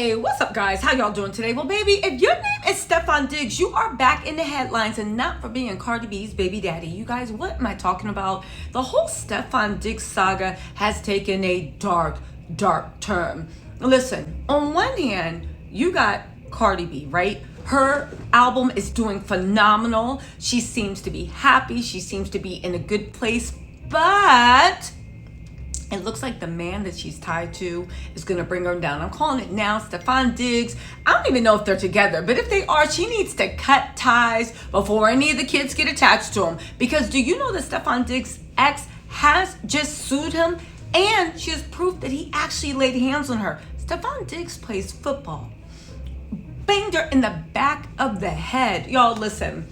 Hey, what's up, guys? How y'all doing today? Well, baby, if your name is Stefon Diggs, you are back in the headlines, and not for being Cardi B's baby daddy. You guys, what am I talking about? The whole Stefon Diggs saga has taken a dark turn. Listen, on one hand, you got Cardi B, right? Her album is doing phenomenal. She seems to be happy. She seems to be in a good place, but it looks like the man that she's tied to is going to bring her down. I'm calling it now. Stefon Diggs, I don't even know if they're together, but if they are, she needs to cut ties before any of the kids get attached to him. Because do you know that Stefon Diggs' ex has just sued him? And she has proof that he actually laid hands on her. Stefon Diggs plays football. Banged her in the back of the head. Y'all, listen.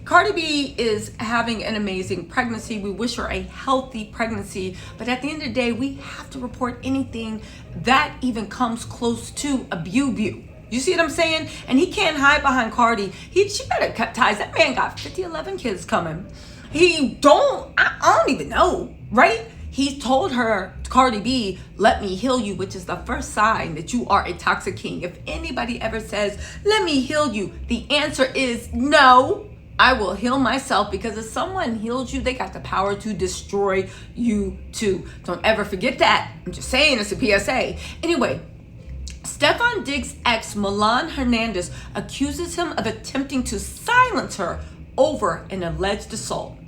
Cardi B is having an amazing pregnancy. We wish her a healthy pregnancy. But at the end of the day, we have to report anything that even comes close to a bew. You see what I'm saying? And he can't hide behind Cardi. She better cut ties. That man got 11 kids coming. I don't even know, right? He told her, Cardi B, let me heal you, which is the first sign that you are a toxic king. If anybody ever says, let me heal you, the answer is no. I will heal myself, because if someone heals you, they got the power to destroy you too. Don't ever forget that. I'm just saying, it's a PSA. Anyway, Stefon Diggs' ex, Milan Hernandez, accuses him of attempting to silence her over an alleged assault.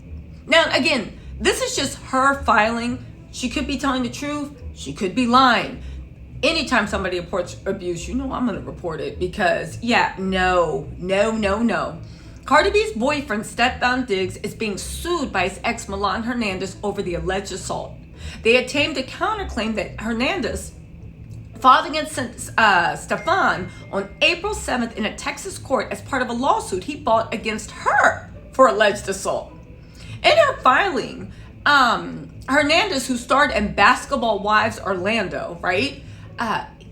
Now, again, this is just her filing. She could be telling the truth. She could be lying. Anytime somebody reports abuse, you know I'm going to report it, because, no. Cardi B's boyfriend, Stefon Diggs, is being sued by his ex, Milan Hernandez, over the alleged assault. They obtained a counterclaim that Hernandez filed against Stefon on April 7th in a Texas court as part of a lawsuit he brought against her for alleged assault. In her filing, Hernandez, who starred in Basketball Wives Orlando, right?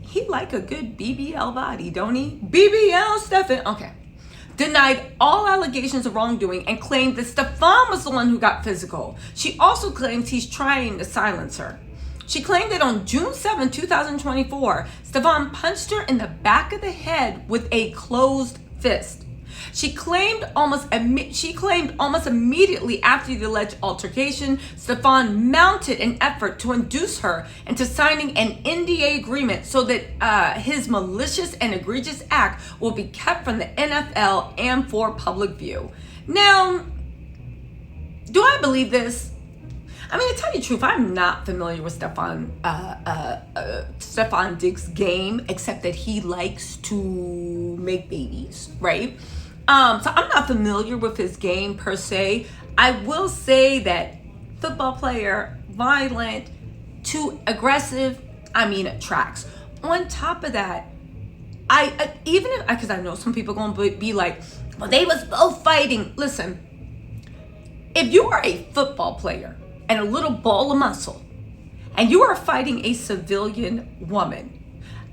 He like a good BBL body, don't he? BBL Stefon, okay. Denied all allegations of wrongdoing and claimed that Stefon was the one who got physical. She also claims he's trying to silence her. She claimed that on June 7, 2024, Stefon punched her in the back of the head with a closed fist. She claimed almost immediately after the alleged altercation, Stefon mounted an effort to induce her into signing an NDA agreement so that his malicious and egregious act will be kept from the NFL and for public view. Now, do I believe this? I mean, to tell you the truth, I'm not familiar with Stefon Diggs' game, except that he likes to make babies, right? So I'm not familiar with his game per se. I will say that football player, violent, too aggressive, it tracks. On top of that, because I know some people going to be like, well, they was both fighting. Listen, if you are a football player and a little ball of muscle, and you are fighting a civilian woman,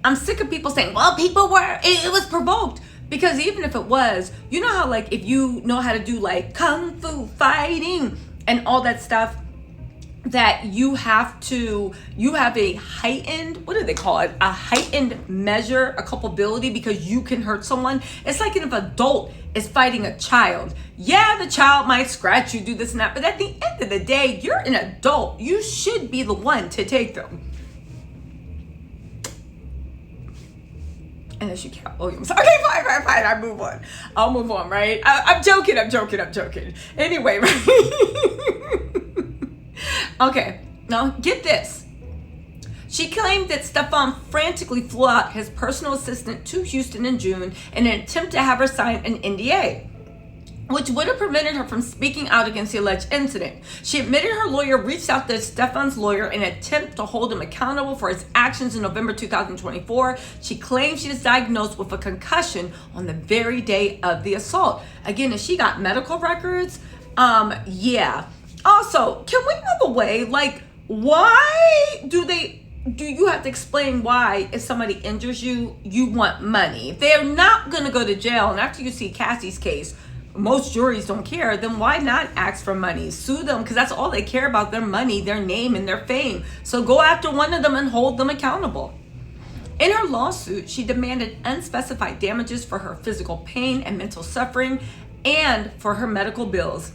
I'm sick of people saying, well, it was provoked. Because even if it was, you know how like if you know how to do like kung fu fighting and all that stuff, that you have a heightened, what do they call it? A heightened measure, a culpability, because you can hurt someone. It's like if an adult is fighting a child. Yeah, the child might scratch you, do this and that, but at the end of the day, you're an adult. You should be the one to take them. Unless you count Williams. Okay, fine. I'll move on, right? I'm joking. Anyway, right? Okay, now get this. She claimed that Stefon frantically flew out his personal assistant to Houston in June in an attempt to have her sign an NDA, which would have prevented her from speaking out against the alleged incident. She admitted her lawyer reached out to Stefon's lawyer in an attempt to hold him accountable for his actions in November 2024. She claims she was diagnosed with a concussion on the very day of the assault. Again, if she got medical records, yeah. Also, can we move away? Like, why do you have to explain why if somebody injures you, you want money? If they're not going to go to jail, and after you see Cassie's case, most juries don't care, then why not ask for money? Sue them, because that's all they care about, their money, their name, and their fame. So go after one of them and hold them accountable. In her lawsuit, she demanded unspecified damages for her physical pain and mental suffering and for her medical bills.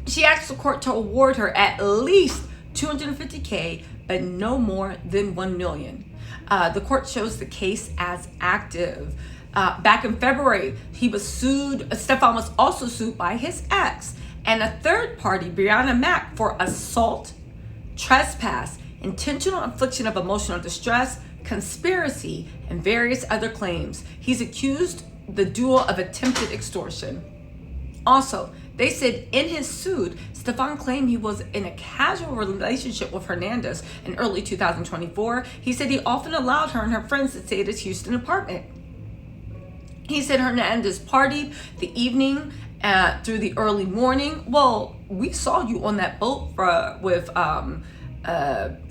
She asked the court to award her at least $250K, but no more than $1 million. The court shows the case as active. Back in February, he was sued. Stefon was also sued by his ex and a third party, Brianna Mack, for assault, trespass, intentional infliction of emotional distress, conspiracy, and various other claims. He's accused the duo of attempted extortion. Also, they said in his suit, Stefon claimed he was in a casual relationship with Hernandez in early 2024. He said he often allowed her and her friends to stay at his Houston apartment. He said Hernandez partied the evening through the early morning. Well, we saw you on that boat with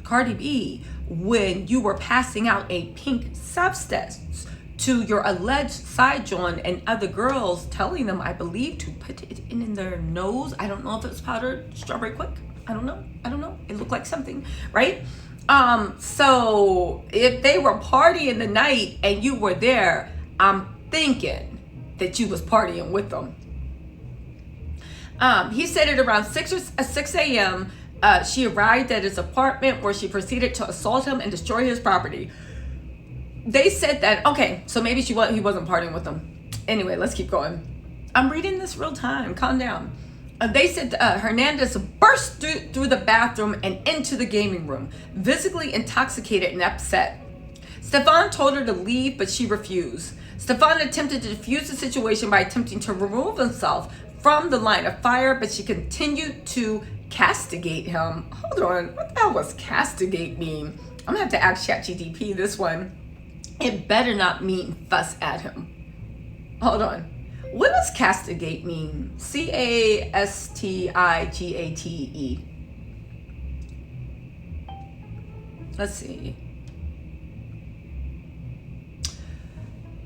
Cardi B when you were passing out a pink substance to your alleged side joint and other girls, telling them, I believe, to put it in their nose. I don't know if it's powdered strawberry quick. I don't know. It looked like something, right? So if they were partying the night and you were there, I'm thinking that you was partying with them. He said at around 6 a.m., she arrived at his apartment where she proceeded to assault him and destroy his property. They said that, okay, so maybe he wasn't partying with them. Anyway, let's keep going. I'm reading this real time. Calm down. They said Hernandez burst through the bathroom and into the gaming room, visibly intoxicated and upset. Stefon told her to leave, but she refused. Stefon attempted to defuse the situation by attempting to remove himself from the line of fire, but she continued to castigate him. Hold on, what the hell does castigate mean? I'm gonna have to ask ChatGPT this one. It better not mean fuss at him. Hold on. What does castigate mean? Castigate. Let's see.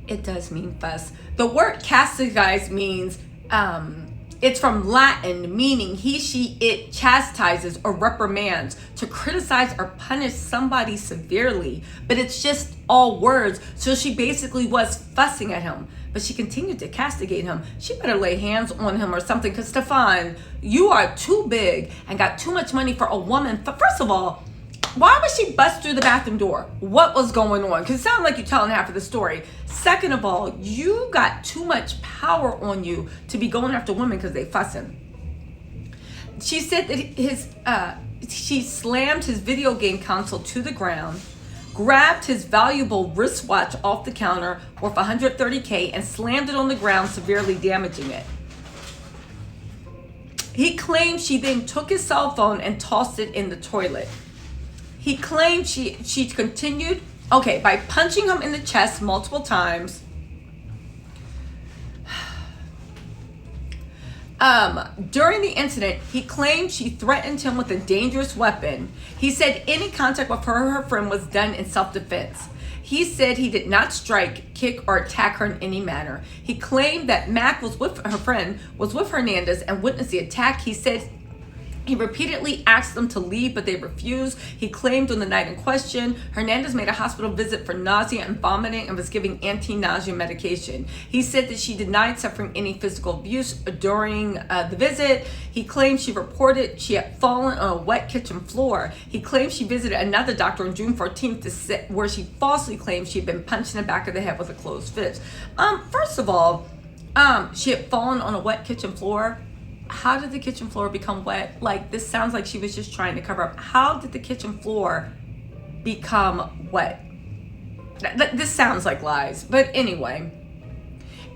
It does mean fuss. The word castigate means, it's from Latin, meaning he, she, it chastises or reprimands, to criticize or punish somebody severely. But it's just all words. So she basically was fussing at him, but she continued to castigate him. She better lay hands on him or something, because Stefon, you are too big and got too much money for a woman. First of all, why would she bust through the bathroom door? What was going on? Because it sounds like you're telling half of the story. Second of all, you got too much power on you to be going after women because they fussing. She said that she slammed his video game console to the ground, grabbed his valuable wristwatch off the counter worth $130K and slammed it on the ground, severely damaging it. He claimed she then took his cell phone and tossed it in the toilet. He claimed she continued, by punching him in the chest multiple times. During the incident, he claimed she threatened him with a dangerous weapon. He said any contact with her or her friend was done in self-defense. He said he did not strike, kick, or attack her in any manner. He claimed that Mac was with her friend, was with Hernandez, and witnessed the attack. He said he repeatedly asked them to leave, but they refused. He claimed on the night in question, Hernandez made a hospital visit for nausea and vomiting and was giving anti-nausea medication. He said that she denied suffering any physical abuse during the visit. He claimed she reported she had fallen on a wet kitchen floor. He claimed she visited another doctor on June 14th where she falsely claimed she had been punched in the back of the head with a closed fist. First of all, she had fallen on a wet kitchen floor. How did the kitchen floor become wet? Like, this sounds like she was just trying to cover up. How did the kitchen floor become wet? This sounds like lies. But anyway,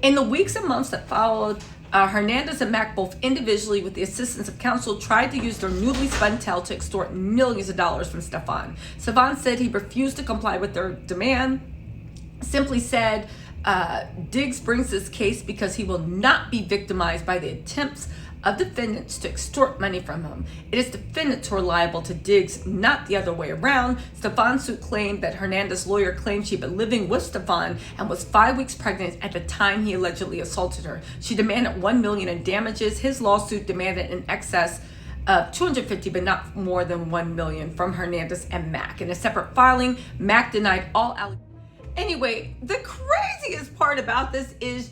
in the weeks and months that followed, Hernandez and Mac both individually, with the assistance of counsel, tried to use their newly spun tale to extort millions of dollars from Stefon. Stefon said he refused to comply with their demand, simply said, Diggs brings this case because he will not be victimized by the attempts of defendants to extort money from him. It is defendants who are liable to Diggs, not the other way around. Stefon's suit claimed that Hernandez's lawyer claimed she'd been living with Stefon and was 5 weeks pregnant at the time he allegedly assaulted her. She demanded $1 million in damages. His lawsuit demanded in excess of $250, but not more than $1 million from Hernandez and Mac. In a separate filing, Mac denied all allegations. Anyway, the craziest part about this is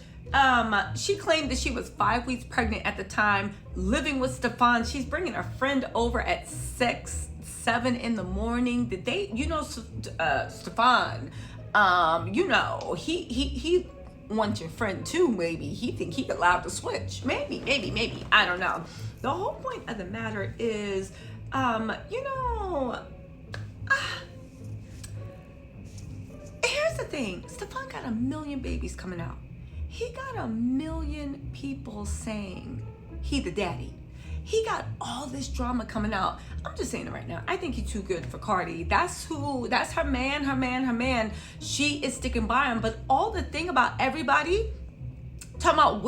she claimed that she was 5 weeks pregnant at the time, living with Stefon. She's bringing a friend over at 7 in the morning. Did they, Stefon, he wants your friend too, maybe. He think he allowed to switch. Maybe. I don't know. The whole point of the matter is, here's the thing. Stefon got 1 million babies coming out. He got 1 million people saying he the daddy. He got all this drama coming out. I'm just saying it right now. I think he's too good for Cardi. That's her man. She is sticking by him. But all the thing about everybody talking about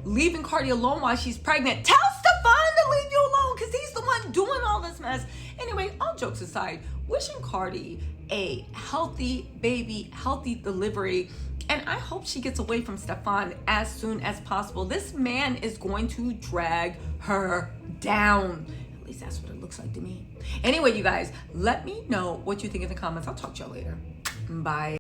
leaving Cardi alone while she's pregnant. Tell Stefon to leave you alone because he's the one doing all this mess. Anyway, all jokes aside, wishing Cardi a healthy baby, healthy delivery. And I hope she gets away from Stefon as soon as possible. This man is going to drag her down. At least that's what it looks like to me. Anyway, you guys, let me know what you think in the comments. I'll talk to y'all later. Bye.